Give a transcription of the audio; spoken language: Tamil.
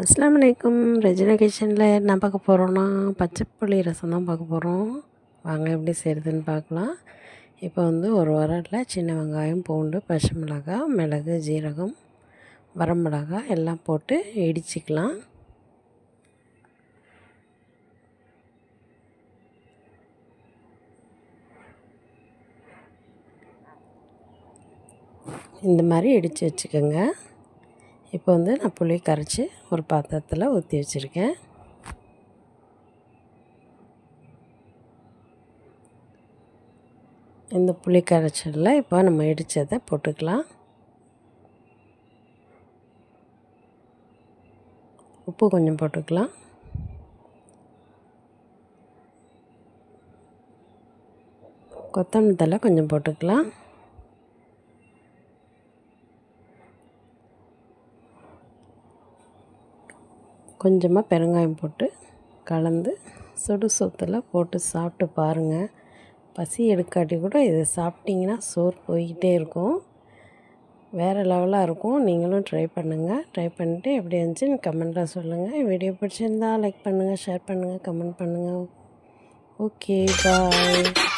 அஸ்ஸலாமு அலைக்கும். ரெஜினா கிச்சனில் என்ன பார்க்க போகிறோன்னா பச்சைப்புளி ரசம் தான் பார்க்க போகிறோம். வாங்க எப்படி செய்கிறதுன்னு பார்க்கலாம். இப்போ வந்து ஒரு வரட்டில் சின்ன வெங்காயம், பூண்டு, பச்சை மிளகாய், மிளகு, ஜீரகம், வரமிளகாய் எல்லாம் போட்டு இடிச்சிக்கலாம். இந்த மாதிரி இடித்து வச்சுக்கோங்க. இப்போ வந்து நான் புளி கரைச்சி ஒரு பாத்திரத்தில் ஊற்றி வச்சுருக்கேன். இந்த புளி கரைச்சலில் இப்போ நம்ம இடித்ததை போட்டுக்கலாம். உப்பு கொஞ்சம் போட்டுக்கலாம். கொத்தமல்லி தழை கொஞ்சம் போட்டுக்கலாம். கொஞ்சமாக பெருங்காயம் போட்டு கலந்து சுடு சோத்தில் போட்டு சாப்பிட்டு பாருங்கள். பசி எடுக்காட்டி கூட இதை சாப்பிட்டிங்கன்னா சோறு போய்கிட்டே இருக்கும். வேறு லெவலாக இருக்கும். நீங்களும் ட்ரை பண்ணுங்கள். ட்ரை பண்ணிவிட்டு எப்படி இருந்துச்சுன்னு கமெண்ட்டில் சொல்லுங்கள். வீடியோ பிடிச்சிருந்தால் லைக் பண்ணுங்கள், ஷேர் பண்ணுங்கள், கமெண்ட் பண்ணுங்கள். ஓகே, பாய்.